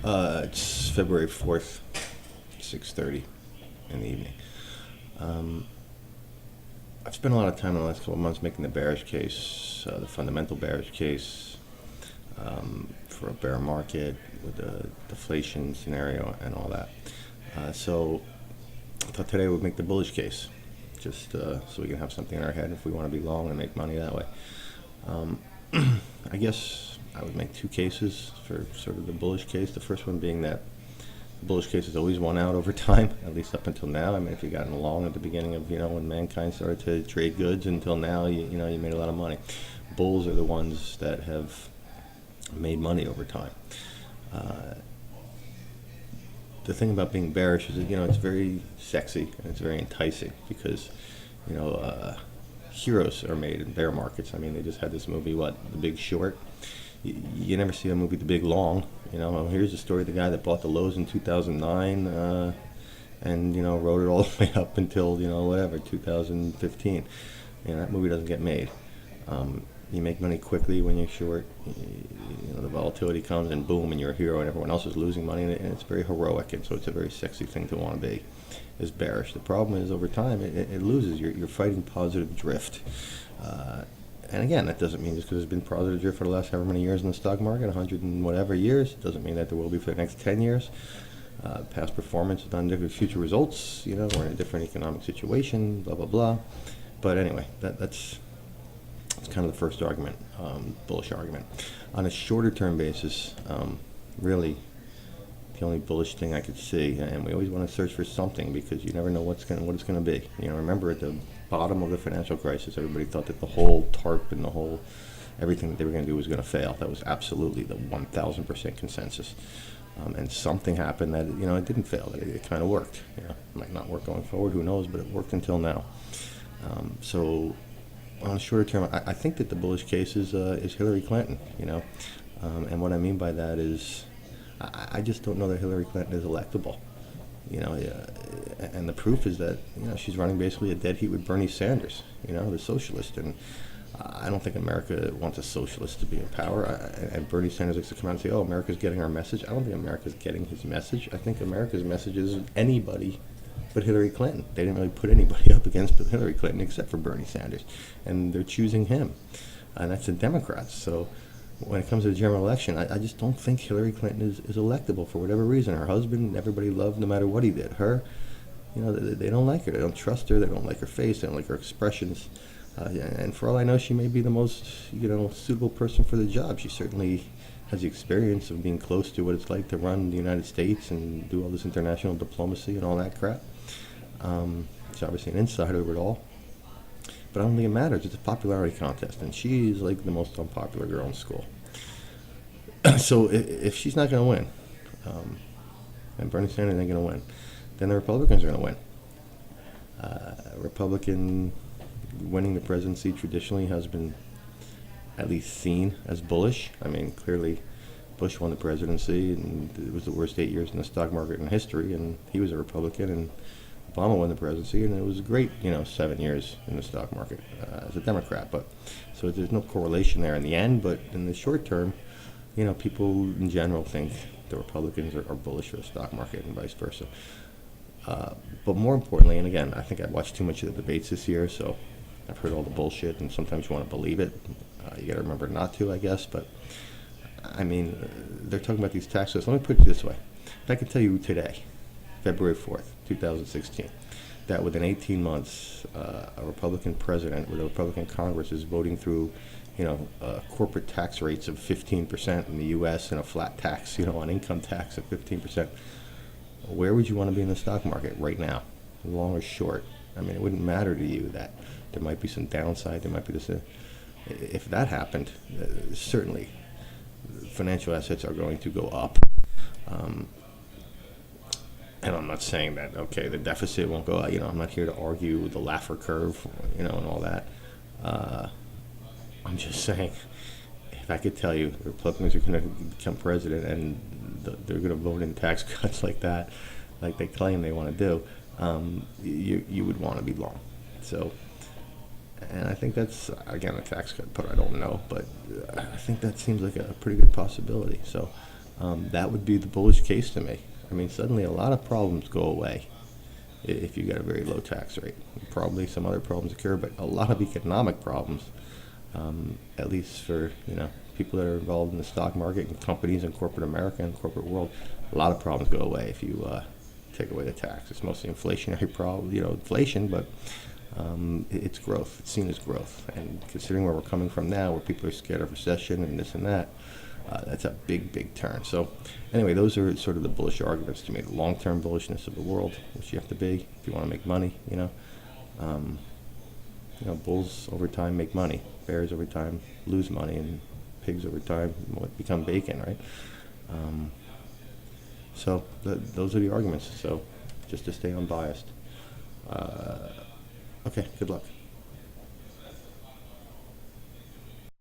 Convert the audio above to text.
It's February 4th, 6:30 in the evening. I've spent a lot of time in the last couple of months making the bearish case, the fundamental bearish case for a bear market with the deflation scenario and all that. So I thought today would make the bullish case, just so we can have something in our head if we want to be long and make money that way. I guess I would make two cases for sort of the bullish case. The first one being that the bullish case has always won out over time, at least up until now. I mean, if you got along at the beginning of, when mankind started to trade goods until now, you made a lot of money. Bulls are the ones that have made money over time. The thing about being bearish is that, it's very sexy and it's very enticing because, heroes are made in bear markets. I mean, they just had this movie, The Big Short. You never see a movie, The Big Long. Here's the story of the guy that bought the Lowe's in 2009 and, rode it all the way up until, 2015. That movie doesn't get made. You make money quickly when you're short. The volatility comes and boom, and you're a hero and everyone else is losing money, and it's very heroic, and so it's a very sexy thing to want to be, is bearish. The problem is over time it loses. You're fighting positive drift. And again, that doesn't mean just because there's been positive drift for the last however many years in the stock market, 100 and whatever years, it doesn't mean that there will be for the next 10 years. Past performance is done different future results. We're in a different economic situation, blah, blah, blah. But anyway, that's kind of the first argument, bullish argument. On a shorter term basis, really the only bullish thing I could see, and we always want to search for something because you never know what it's going to be. Remember at the bottom of the financial crisis, everybody thought that the whole TARP and the whole everything that they were going to do was going to fail. That was absolutely the 1,000% consensus. And something happened that it didn't fail. That it kind of worked. It might not work going forward. Who knows? But it worked until now. So on a shorter term, I think that the bullish case is Hillary Clinton. And what I mean by that is I just don't know that Hillary Clinton is electable. And the proof is that she's running basically a dead heat with Bernie Sanders, the socialist, and I don't think America wants a socialist to be in power. And Bernie Sanders likes to come out and say, "Oh, America's getting our message." I don't think America's getting his message. I think America's message is anybody but Hillary Clinton. They didn't really put anybody up against Hillary Clinton except for Bernie Sanders, and they're choosing him, and that's the Democrats. So when it comes to the general election, I just don't think Hillary Clinton is electable for whatever reason. Her husband, everybody loved no matter what he did. Her, they don't like her. They don't trust her. They don't like her face. They don't like her expressions. And for all I know, she may be the most, suitable person for the job. She certainly has the experience of being close to what it's like to run the United States and do all this international diplomacy and all that crap. She's obviously an insider of it all. But I don't think it matters. It's a popularity contest, and she's like the most unpopular girl in school. So if she's not going to win, and Bernie Sanders ain't going to win, then the Republicans are going to win. Republican winning the presidency traditionally has been at least seen as bullish. I mean, clearly Bush won the presidency, and it was the worst 8 years in the stock market in history, and he was a Republican, and Obama won the presidency, and it was a great, 7 years in the stock market as a Democrat. But so there's no correlation there in the end. But in the short term, people in general think the Republicans are bullish for the stock market and vice versa. But more importantly, and again, I think I've watched too much of the debates this year, so I've heard all the bullshit, and sometimes you want to believe it. You got to remember not to, I guess. But I mean, they're talking about these tax cuts. Let me put it this way: if I could tell you today, February 4th, 2016, that within 18 months, a Republican president with a Republican Congress is voting through, corporate tax rates of 15% in the U.S. and a flat tax, on income tax of 15%. Where would you want to be in the stock market right now, long or short? I mean, it wouldn't matter to you that there might be some downside. There might be this. If that happened, certainly financial assets are going to go up. And I'm not saying that, okay, the deficit won't go up. I'm not here to argue the Laffer curve, and all that. I'm just saying, if I could tell you the Republicans are going to become president and they're going to vote in tax cuts like that, like they claim they want to do, you would want to be long. So, and I think that's, again, a tax cut, but I don't know. But I think that seems like a pretty good possibility. So That would be the bullish case to me. I mean, suddenly a lot of problems go away if you got a very low tax rate. Probably some other problems occur, but a lot of economic problems, at least for people that are involved in the stock market and companies and corporate America and corporate world, a lot of problems go away if you take away the tax. It's mostly inflationary problem, inflation, but it's growth. It's seen as growth. And considering where we're coming from now, where people are scared of recession and this and that, that's a big, big turn. So anyway, those are sort of the bullish arguments to me. The long-term bullishness of the world, which you have to be if you want to make money. Bulls over time make money. Bears over time lose money, and pigs over time become bacon, right? So those are the arguments. So just to stay unbiased. Okay, good luck.